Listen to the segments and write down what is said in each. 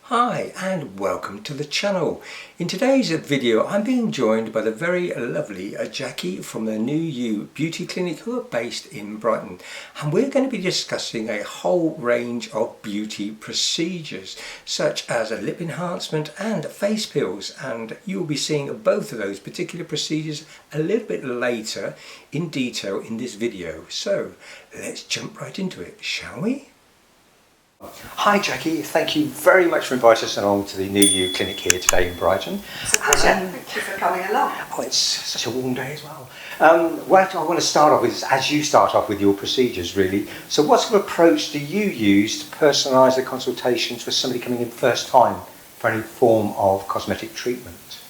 Hi and welcome to the channel. In today's video I'm being joined by the very lovely Jackie from the New You Beauty Clinic, who are based in Brighton, and we're going to be discussing a whole range of beauty procedures such as a lip enhancement and face peels, and you'll be seeing both of those particular procedures a little bit later in detail in this video. So let's jump right into it, shall we? Hi Jackie, thank you very much for inviting us along to the New You Clinic here today in Brighton. It's a pleasure. Thank you for coming along. Oh, it's such a warm day as well. What I want to start off with is, as you start off with your procedures really, so what sort of approach do you use to personalise the consultations for somebody coming in first time for any form of cosmetic treatment?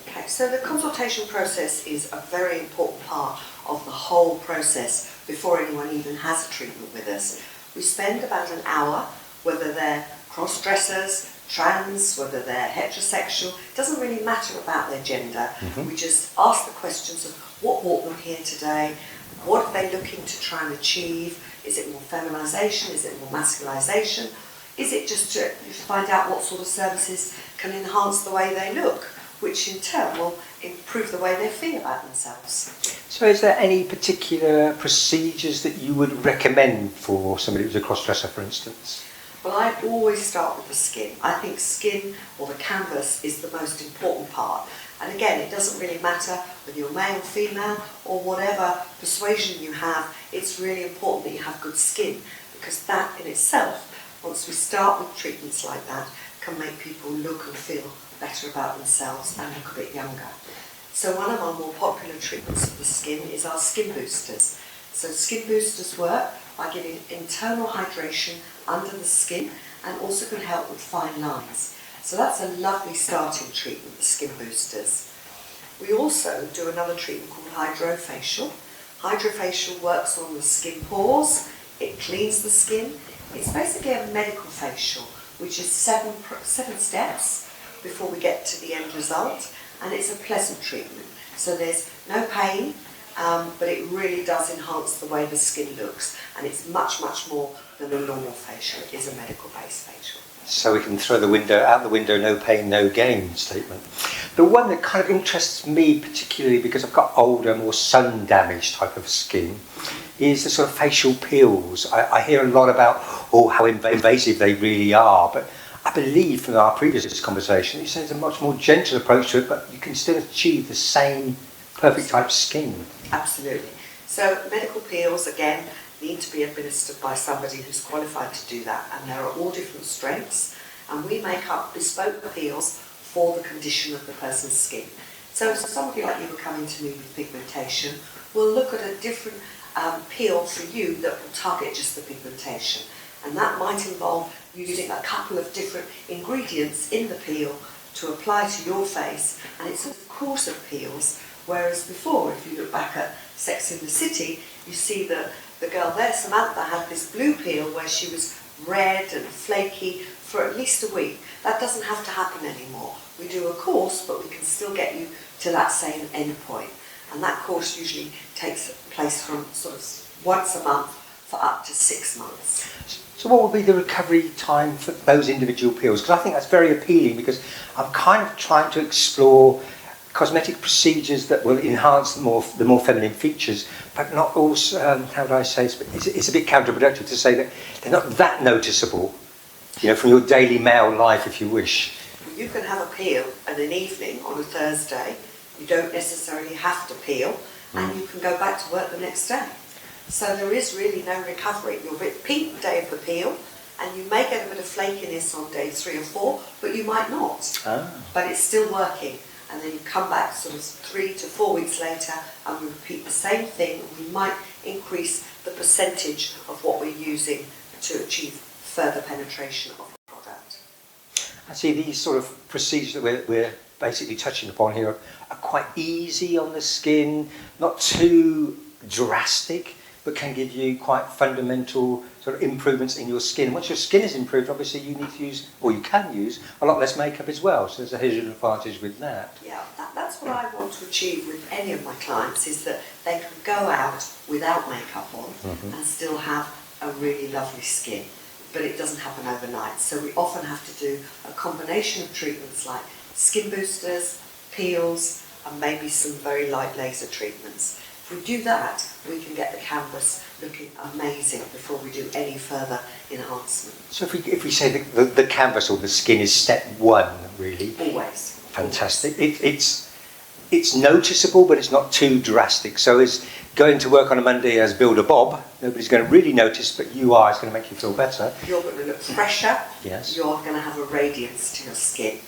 Okay, so the consultation process is a very important part of the whole process before anyone even has a treatment with us. We spend about an hour, whether they're cross-dressers, trans, whether they're heterosexual, it doesn't really matter about their gender. We just ask the questions of what brought them here today, what are they looking to try and achieve, is it more feminisation, is it more masculisation, is it just to find out what sort of services can enhance the way they look, which in turn will improve the way they feel about themselves. So is there any particular procedures that you would recommend for somebody who's a cross-dresser, for instance? Well, I always start with the skin. I think skin, or the canvas, is the most important part. And again, it doesn't really matter whether you're male, female, or whatever persuasion you have, it's really important that you have good skin, because that in itself, once we start with treatments like that, can make people look and feel better about themselves and look a bit younger. So one of our more popular treatments of the skin is our skin boosters. So skin boosters work by giving internal hydration under the skin and also can help with fine lines. So that's a lovely starting treatment, the skin boosters. We also do another treatment called hydrofacial. Hydrofacial works on the skin pores, it cleans the skin. It's basically a medical facial, which is seven steps before we get to the end result, and it's a pleasant treatment. So there's no pain, but it really does enhance the way the skin looks, and it's much, much more than a normal facial. It is a medical-based facial. So we can throw out the window, no pain, no gain statement. The one that kind of interests me particularly, because I've got older, more sun-damaged type of skin, is the sort of facial peels. I hear a lot about how invasive they really are, but I believe from our previous conversation, you said it's a much more gentle approach to it, but you can still achieve the same perfect type skin. Absolutely. So medical peels, again, need to be administered by somebody who's qualified to do that, and there are all different strengths, and we make up bespoke peels for the condition of the person's skin. So if somebody like you were coming to me with pigmentation, we'll look at a different peel for you that will target just the pigmentation, and that might involve using a couple of different ingredients in the peel to apply to your face, and it's a course of peels, whereas before, if you look back at Sex in the City, you see that the girl there, Samantha, had this blue peel where she was red and flaky for at least a week. That doesn't have to happen anymore. We do a course, but we can still get you to that same end point, and that course usually takes place from sort of once a month for up to 6 months. So what would be the recovery time for those individual peels? Because I think that's very appealing, because I'm kind of trying to explore cosmetic procedures that will enhance the more feminine features, but not also, how do I say, it's a bit counterproductive to say that they're not that noticeable, from your daily male life, if you wish. You can have a peel in an evening on a Thursday. You don't necessarily have to peel, and you can go back to work the next day. So there is really no recovery. You'll be pink the day of the peel, and you may get a bit of flakiness on day 3 or 4, but you might not. But it's still working. And then you come back sort of 3 to 4 weeks later, and we repeat the same thing. We might increase the percentage of what we're using to achieve further penetration of the product. I see these sort of procedures that we're basically touching upon here are quite easy on the skin, not too drastic, but can give you quite fundamental sort of improvements in your skin. Once your skin is improved, obviously you need to use, or you can use, a lot less makeup as well. So there's a hidden advantage with that. Yeah, that's what I want to achieve with any of my clients, is that they can go out without makeup on and still have a really lovely skin. but it doesn't happen overnight. So we often have to do a combination of treatments like skin boosters, peels, and maybe some very light laser treatments. If we do that, we can get the canvas looking amazing before we do any further enhancement. So if we say the canvas or the skin is step one, really? Always. Fantastic. It's noticeable, but it's not too drastic. So as going to work on a Monday as Builder Bob, nobody's going to really notice, but you are. It's going to make you feel better. You're going to look fresher. Yes. You're going to have a radiance to your skin,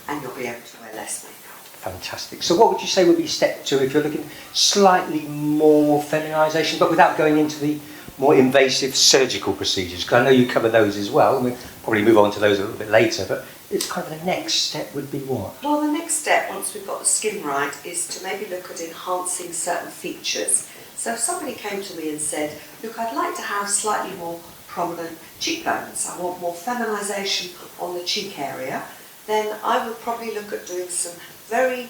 and you'll be able to wear less makeup. Fantastic. So what would you say would be step two if you're looking slightly more feminisation, but without going into the more invasive surgical procedures? Because I know you cover those as well, and we'll probably move on to those a little bit later, but it's kind of the next step would be what? Well, the next step, once we've got the skin right, is to maybe look at enhancing certain features. So if somebody came to me and said, look, I'd like to have slightly more prominent cheekbones, I want more feminisation on the cheek area, then I would probably look at doing some very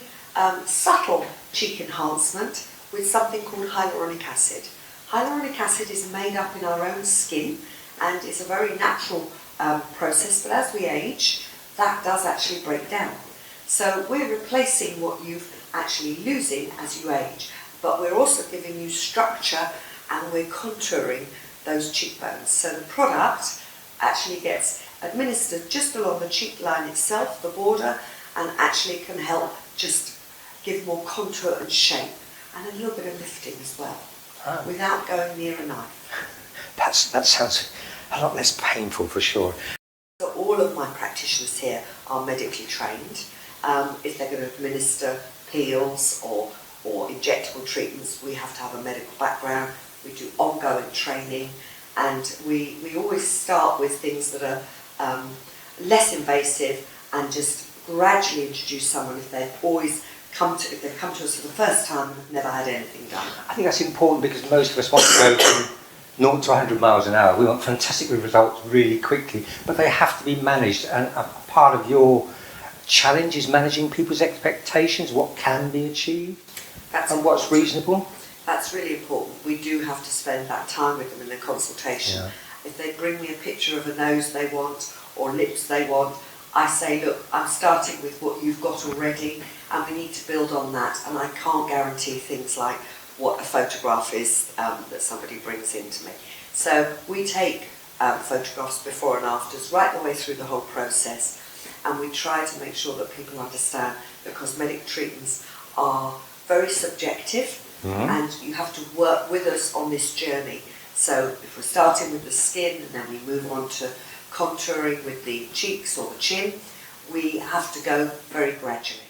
subtle cheek enhancement with something called hyaluronic acid. Hyaluronic acid is made up in our own skin and is a very natural process, but as we age, that does actually break down. So we're replacing what you're actually losing as you age, but we're also giving you structure and we're contouring those cheekbones. So the product actually gets administered just along the cheek line itself, the border, and actually can help just give more contour and shape and a little bit of lifting as well, without going near a knife. That sounds a lot less painful for sure. So all of my practitioners here are medically trained. If they're going to administer peels or injectable treatments, we have to have a medical background. We do ongoing training, and we always start with things that are less invasive and just gradually introduce someone if they've come to us for the first time and have never had anything done. I think that's important because most of us want to go from 0 to 100 miles an hour. We want fantastic results really quickly, but they have to be managed, and a part of your challenge is managing people's expectations, what can be achieved and what's reasonable. That's really important. We do have to spend that time with them in their consultation. Yeah. If they bring me a picture of a nose they want or lips they want, I say, look, I'm starting with what you've got already and we need to build on that, and I can't guarantee things like what a photograph is that somebody brings in to me. So we take photographs before and afters right the way through the whole process, and we try to make sure that people understand that cosmetic treatments are very subjective, and you have to work with us on this journey. So if we're starting with the skin and then we move on to contouring with the cheeks or the chin, we have to go very gradually,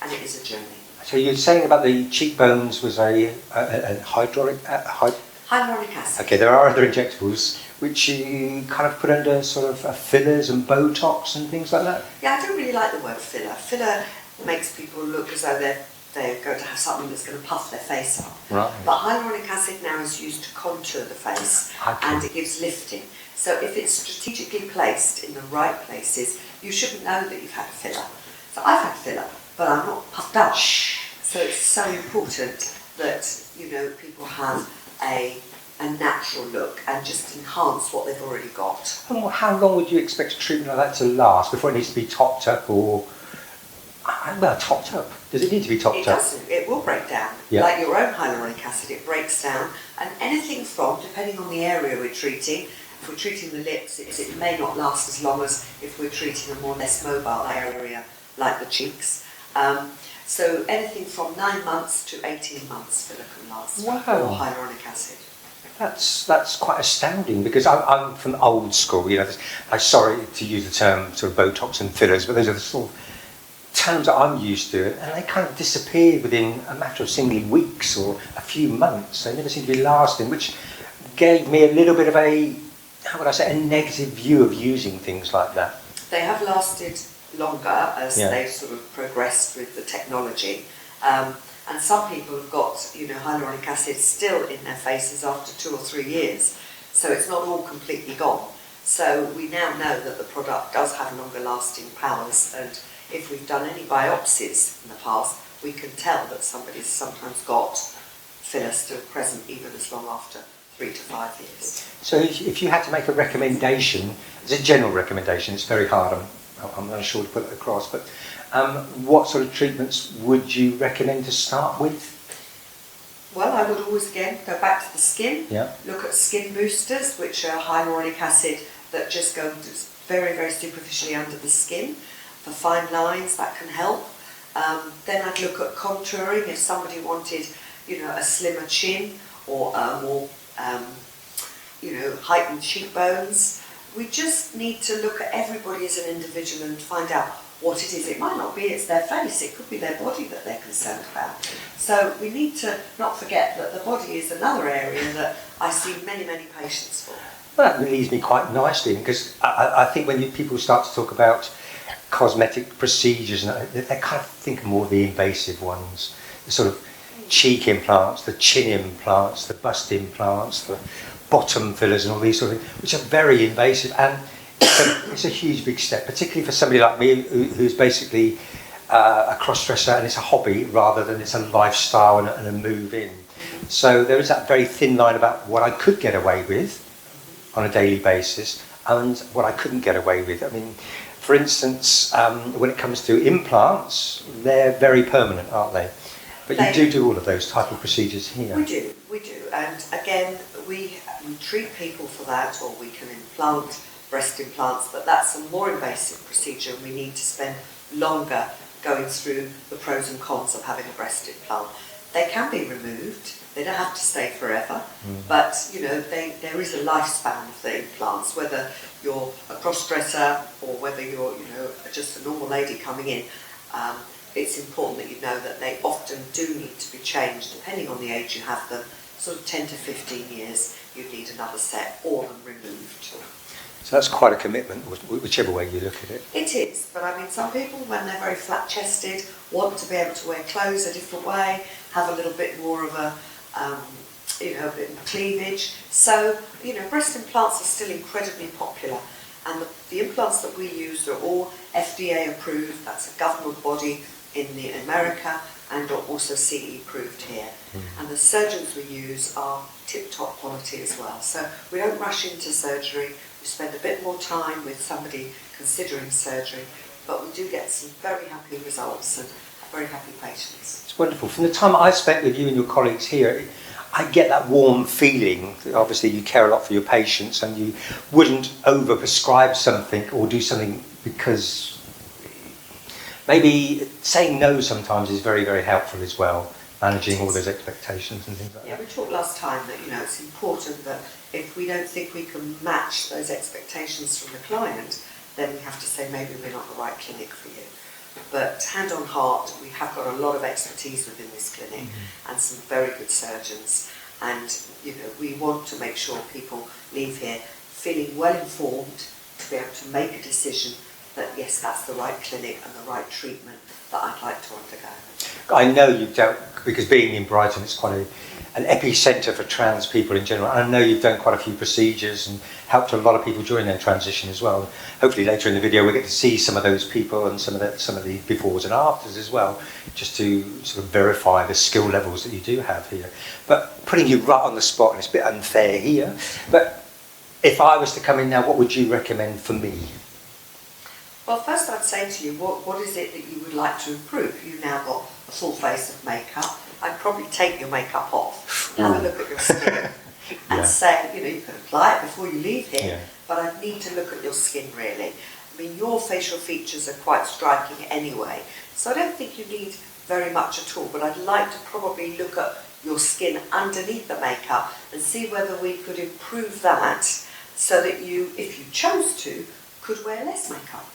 and it is a journey. So you're saying about the cheekbones was a hyaluronic acid. Okay, there are other injectables which you kind of put under sort of fillers and Botox and things like that? Yeah, I don't really like the word filler. Filler makes people look as though they're going to have something that's going to puff their face up. Right. But hyaluronic acid now is used to contour the face, and it gives lifting. So if it's strategically placed in the right places, you shouldn't know that you've had a filler. So I've had filler, but I'm not puffed up. So it's so important that, you know, people have a natural look and just enhance what they've already got. And how long would you expect a treatment like that to last before it needs to be topped up or... Well, topped up. Does it need to be topped up? It doesn't. It will break down. Yeah. Like your own hyaluronic acid, it breaks down. And anything from, depending on the area we're treating, if we're treating the lips, it may not last as long as if we're treating a more less mobile area, like the cheeks. So anything from 9 months to 18 months filler can last. Wow. Or hyaluronic acid. That's quite astounding, because I'm from the old school, you know. I'm sorry to use the term sort of Botox and fillers, but those are the sort of terms that I'm used to, and they kind of disappear within a matter of simply weeks or a few months. They never seem to be lasting, which gave me a little bit of a, how would I say, a negative view of using things like that. They have lasted longer as they've sort of progressed with the technology. And some people have got, you know, hyaluronic acid still in their faces after 2 or 3 years. So it's not all completely gone. So we now know that the product does have longer lasting powers, and if we've done any biopsies in the past, we can tell that somebody's sometimes got filler still present even as long after 3 to 5 years. So if you had to make a recommendation, as a general recommendation, it's very hard, I'm not sure to put it across, but what sort of treatments would you recommend to start with? Well, I would always again go back to the skin, Yeah. look at skin boosters, which are hyaluronic acid that just go very, very superficially under the skin. For fine lines, that can help. Then I'd look at contouring if somebody wanted, a slimmer chin or more, heightened cheekbones. We just need to look at everybody as an individual and find out what it is. It might not be it's their face, it could be their body that they're concerned about. So we need to not forget that the body is another area that I see many, many patients for. Well, that leads me quite nicely, because I think when people start to talk about cosmetic procedures, they kind of think more of the invasive ones, the sort of cheek implants, the chin implants, the bust implants, the bottom fillers and all these sort of things, which are very invasive, and it's a huge big step, particularly for somebody like me who's basically a cross-dresser, and it's a hobby rather than it's a lifestyle and a move in. So there is that very thin line about what I could get away with on a daily basis and what I couldn't get away with. I mean, for instance, when it comes to implants, they're very permanent, aren't they? But you do all of those type of procedures here. We do. And again, we treat people for that, or we can implant breast implants, but that's a more invasive procedure, and we need to spend longer going through the pros and cons of having a breast implant. They can be removed, they don't have to stay forever, but there is a lifespan of the implants, whether you're a cross-dresser or whether you're just a normal lady coming in. It's important that you know that they often do need to be changed depending on the age you have them. Sort of 10 to 15 years you need another set or them removed. So that's quite a commitment, whichever way you look at it. It is, but I mean, some people, when they're very flat-chested, want to be able to wear clothes a different way, have a little bit more of a bit more cleavage. So, breast implants are still incredibly popular, and the implants that we use are all FDA approved. That's a government body in America, and are also CE approved here. And the surgeons we use are tip-top quality as well. So we don't rush into surgery. We spend a bit more time with somebody considering surgery, but we do get some very happy results and very happy patients. It's wonderful. From the time I spent with you and your colleagues here, I get that warm feeling. Obviously you care a lot for your patients, and you wouldn't over-prescribe something or do something because maybe saying no sometimes is very, very helpful as well, managing all those expectations and things like that. Yeah, we talked last time that it's important that if we don't think we can match those expectations from the client, then we have to say maybe we're not the right clinic for you. But hand on heart, we have got a lot of expertise within this clinic and some very good surgeons, and we want to make sure people leave here feeling well informed to be able to make a decision that yes, that's the right clinic and the right treatment that I'd like to undergo. I know you've dealt, because being in Brighton, it's quite an epicentre for trans people in general. And I know you've done quite a few procedures and helped a lot of people during their transition as well. Hopefully later in the video we'll get to see some of those people and some of the befores and afters as well, just to sort of verify the skill levels that you do have here. But putting you right on the spot, and it's a bit unfair here, but if I was to come in now, what would you recommend for me? Well, first I'd say to you, what is it that you would like to improve? You've now got a full face of makeup. I'd probably take your makeup off, have a look at your skin, and say, you can apply it before you leave here, but I'd need to look at your skin really. I mean, your facial features are quite striking anyway, so I don't think you need very much at all, but I'd like to probably look at your skin underneath the makeup and see whether we could improve that so that you, if you chose to, could wear less makeup.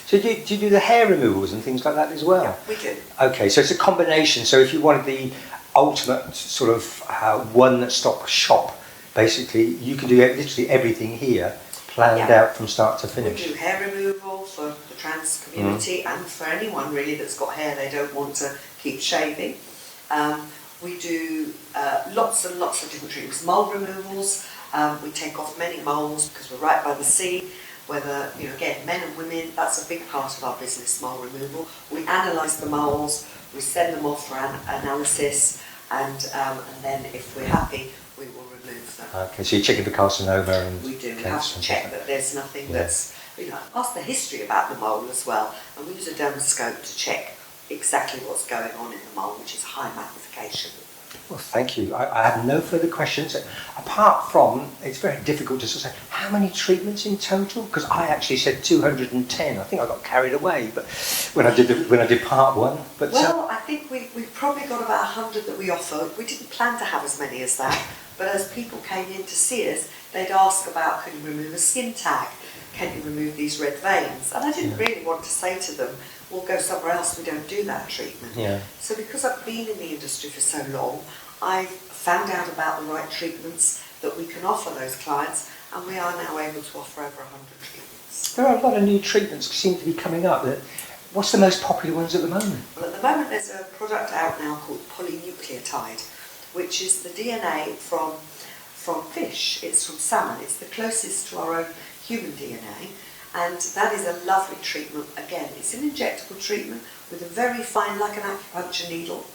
So do you do the hair removals and things like that as well? Yeah, we do. Okay, so it's a combination. So if you wanted the ultimate sort of one-stop shop, basically, you can do literally everything here, planned out from start to finish. We do hair removal for the trans community and for anyone really that's got hair they don't want to keep shaving. We do lots and lots of different treatments. Mole removals, we take off many moles because we're right by the sea. Whether, again, men and women, that's a big part of our business, mole removal. We analyse the moles, we send them off for analysis, and then if we're happy, we will remove them. Okay, so you're checking for carcinoma and we do have cancer to and check stuff. that there's nothing that's, ask the history about the mole as well, and we use a dermoscope to check exactly what's going on in the mole, which is high magnification. Well, thank you. I have no further questions. Apart from, it's very difficult to sort of say, how many treatments in total? Because I actually said 210. I think I got carried away, but when I did part one. But well, I think we've probably got about 100 that we offer. We didn't plan to have as many as that, but as people came in to see us, they'd ask about, can you remove a skin tag? Can you remove these red veins? And I didn't really want to say to them, we'll go somewhere else, we don't do that treatment. Yeah. So because I've been in the industry for so long, I've found out about the right treatments that we can offer those clients, and we are now able to offer over 100 treatments. There are a lot of new treatments seem to be coming up. What's the most popular ones at the moment? Well, at the moment there's a product out now called polynucleotide, which is the DNA from fish. It's from salmon. It's the closest to our own human DNA. And that is a lovely treatment. Again, it's an injectable treatment with a very fine, like an acupuncture needle,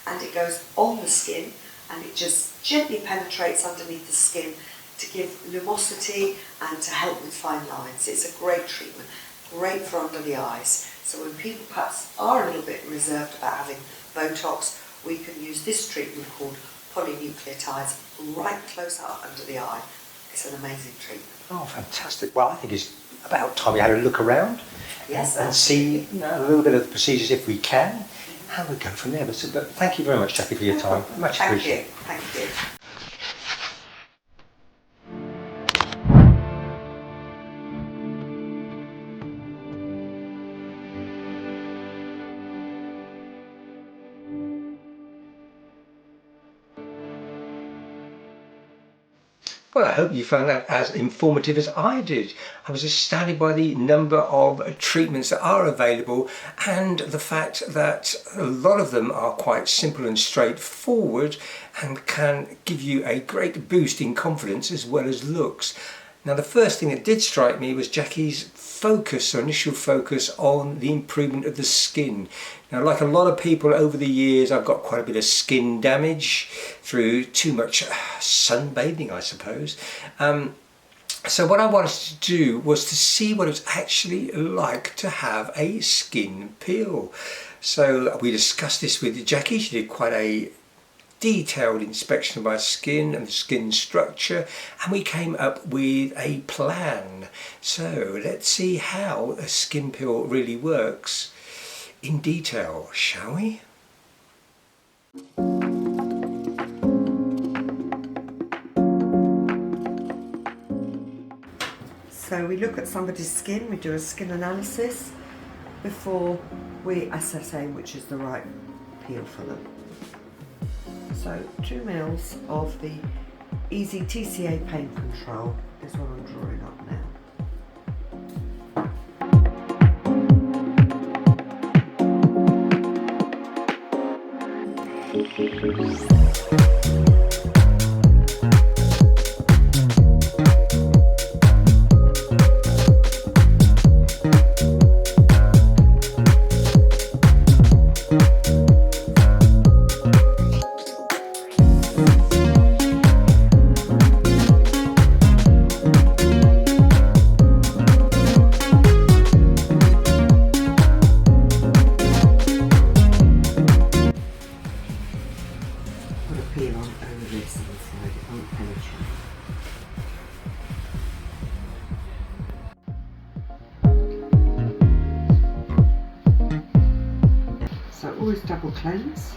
and it goes on the skin and it just gently penetrates underneath the skin to give lumosity and to help with fine lines. It's a great treatment, great for under the eyes. So when people perhaps are a little bit reserved about having Botox, we can use this treatment called polynucleotides right close up under the eye. It's an amazing treatment. Oh, fantastic. Well, I think it's about time we had a look around and see a little bit of the procedures if we can, and we'll go from there. But thank you very much, Jackie, for your time. Much appreciated. Thank you. Well, I hope you found that as informative as I did. I was astounded by the number of treatments that are available and the fact that a lot of them are quite simple and straightforward and can give you a great boost in confidence as well as looks. Now, the first thing that did strike me was Jackie's initial focus on the improvement of the skin. Now, like a lot of people over the years, I've got quite a bit of skin damage through too much sunbathing, I suppose. So what I wanted to do was to see what it was actually like to have a skin peel. So we discussed this with Jackie. She did quite a detailed inspection of my skin and the skin structure, and we came up with a plan. So let's see how a skin peel really works in detail, shall we? So we look at somebody's skin, we do a skin analysis before we ascertain which is the right peel for them. So 2 mils of the Easy TCA Pain Control is what I'm drawing up now. Always double cleanse.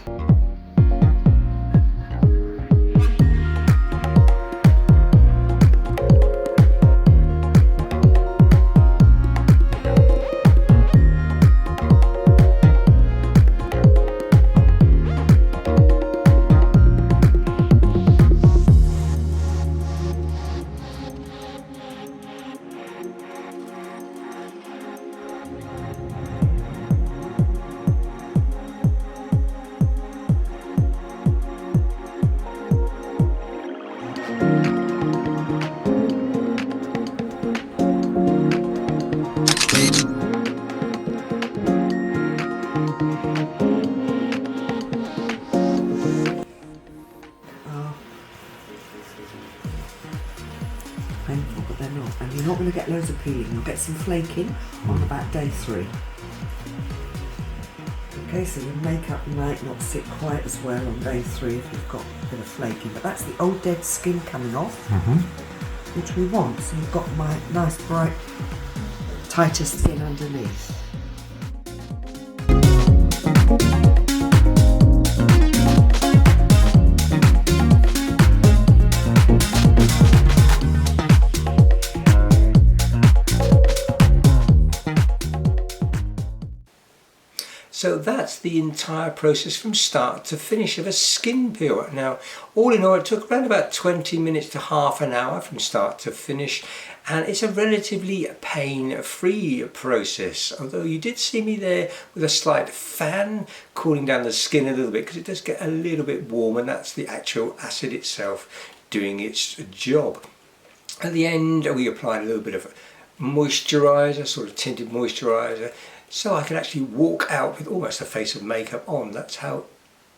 to get loads of peeling. You'll get some flaking on about day 3. Okay, so your makeup might not sit quite as well on day 3 if you've got a bit of flaking, but that's the old dead skin coming off, which we want. So you've got my nice bright, tighter skin underneath. So that's the entire process from start to finish of a skin peel. Now, all in all, it took around about 20 minutes to half an hour from start to finish, and it's a relatively pain-free process, although you did see me there with a slight fan cooling down the skin a little bit, because it does get a little bit warm, and that's the actual acid itself doing its job. At the end, we applied a little bit of moisturiser, sort of tinted moisturiser, so I can actually walk out with almost a face of makeup on. That's how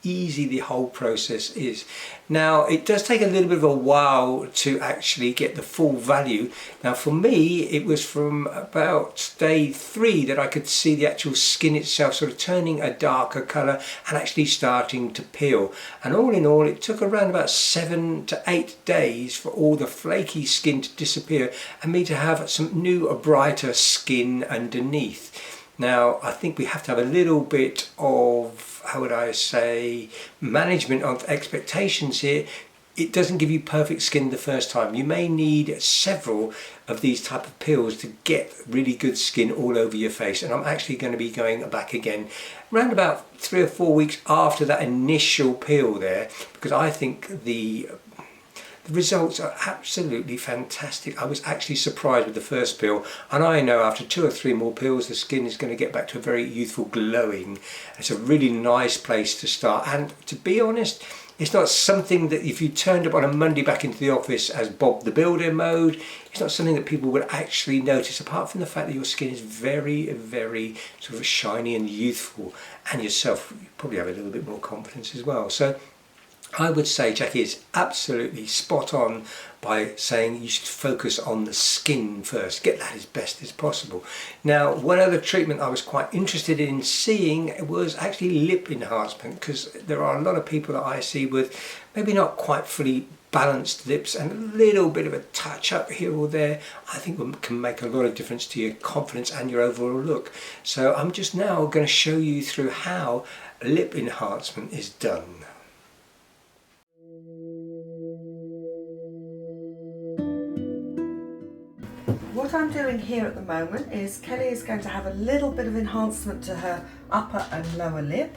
easy the whole process is. Now, it does take a little bit of a while to actually get the full value. Now, for me, it was from about day 3 that I could see the actual skin itself sort of turning a darker colour and actually starting to peel. And all in all, it took around about 7 to 8 days for all the flaky skin to disappear and me to have some new, brighter skin underneath. Now, I think we have to have a little bit of, how would I say, management of expectations here. It doesn't give you perfect skin the first time. You may need several of these type of peels to get really good skin all over your face. And I'm actually going to be going back again around about 3 or 4 weeks after that initial peel there, because I think the results are absolutely fantastic. I was actually surprised with the first peel, and I know after 2 or 3 more peels the skin is going to get back to a very youthful glowing. It's a really nice place to start, and to be honest, it's not something that if you turned up on a Monday back into the office as Bob the Builder mode, it's not something that people would actually notice, apart from the fact that your skin is very, very sort of shiny and youthful, and yourself, you probably have a little bit more confidence as well. So I would say Jackie is absolutely spot on by saying you should focus on the skin first, get that as best as possible. Now, one other treatment I was quite interested in seeing was actually lip enhancement, because there are a lot of people that I see with maybe not quite fully balanced lips, and a little bit of a touch up here or there I think can make a lot of difference to your confidence and your overall look. So I'm just now going to show you through how lip enhancement is done. What I'm doing here at the moment is Kelly is going to have a little bit of enhancement to her upper and lower lip.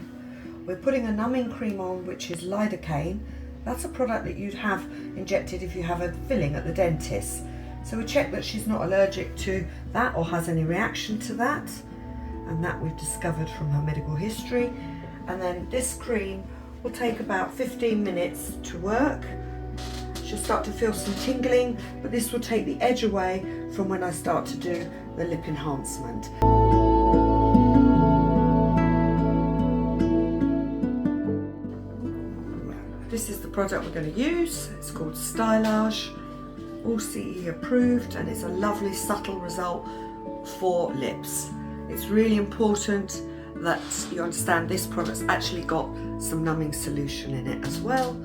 We're putting a numbing cream on, which is lidocaine. That's a product that you'd have injected if you have a filling at the dentist. So we check that she's not allergic to that or has any reaction to that, and that we've discovered from her medical history. And then this cream will take about 15 minutes to work. She'll start to feel some tingling, but this will take the edge away from when I start to do the lip enhancement. This is the product we're going to use. It's called Stylage, all CE approved, and it's a lovely subtle result for lips. It's really important that you understand this product's actually got some numbing solution in it as well.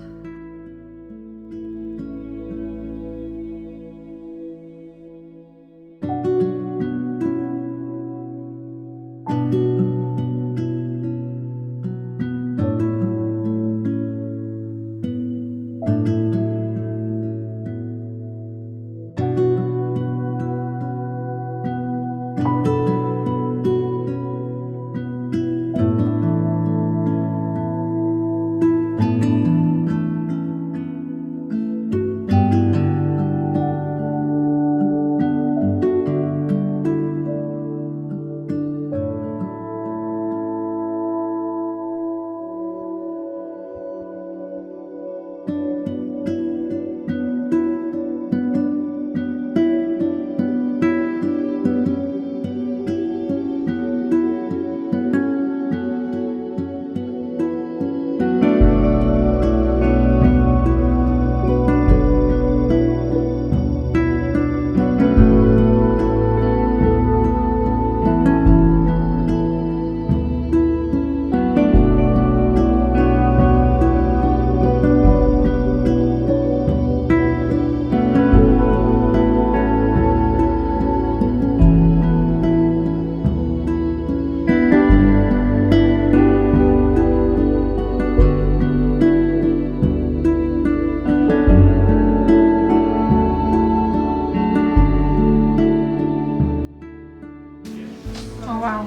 wow.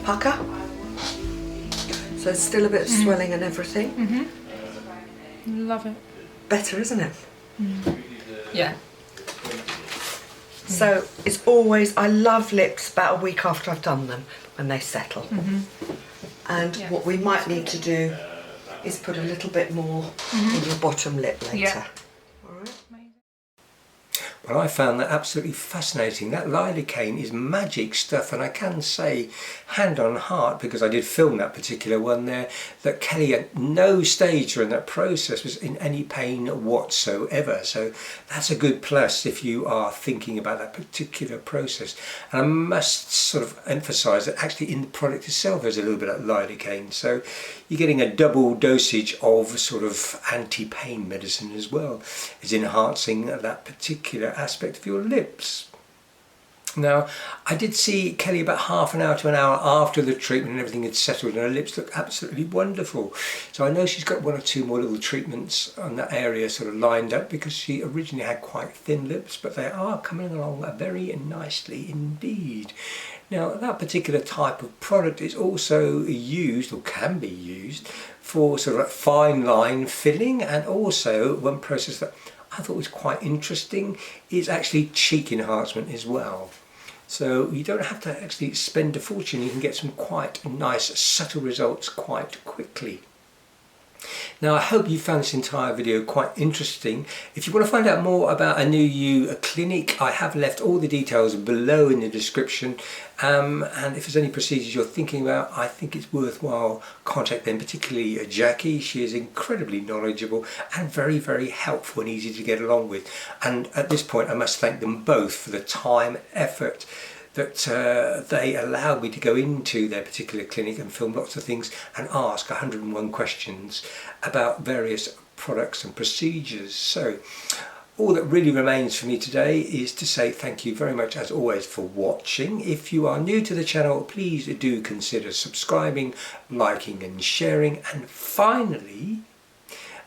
Pucker. So there's still a bit of swelling and everything. Love it. Better, isn't it? Yeah. So it's always, I love lips about a week after I've done them, when they settle. And what we might need to do is put a little bit more in your bottom lip later. Yeah. All right. Well, I found that absolutely fascinating. That lidocaine is magic stuff, and I can say, hand on heart, because I did film that particular one there, that Kelly at no stage during that process was in any pain whatsoever. So that's a good plus if you are thinking about that particular process. And I must sort of emphasise that actually in the product itself there's a little bit of lidocaine. So you're getting a double dosage of sort of anti-pain medicine as well. It's enhancing that particular aspect of your lips. Now, I did see Kelly about half an hour to an hour after the treatment and everything had settled, and her lips look absolutely wonderful. So I know she's got one or two more little treatments on that area sort of lined up, because she originally had quite thin lips, but they are coming along very nicely indeed. Now, that particular type of product is also used, or can be used, for sort of fine line filling, and also one process that I thought was quite interesting is actually cheek enhancement as well. So you don't have to actually spend a fortune, you can get some quite nice subtle results quite quickly. Now, I hope you found this entire video quite interesting. If you want to find out more about a new you clinic, I have left all the details below in the description. And if there's any procedures you're thinking about, I think it's worthwhile contact them, particularly Jackie. She is incredibly knowledgeable and very, very helpful and easy to get along with. And at this point, I must thank them both for the time, effort, that they allowed me to go into their particular clinic and film lots of things and ask 101 questions about various products and procedures. So all that really remains for me today is to say thank you very much as always for watching. If you are new to the channel, please do consider subscribing, liking and sharing. And finally,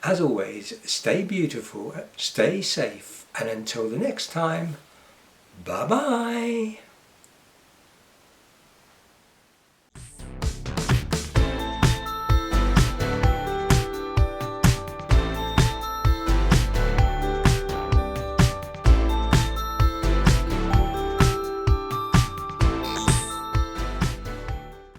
as always, stay beautiful, stay safe, and until the next time, bye bye.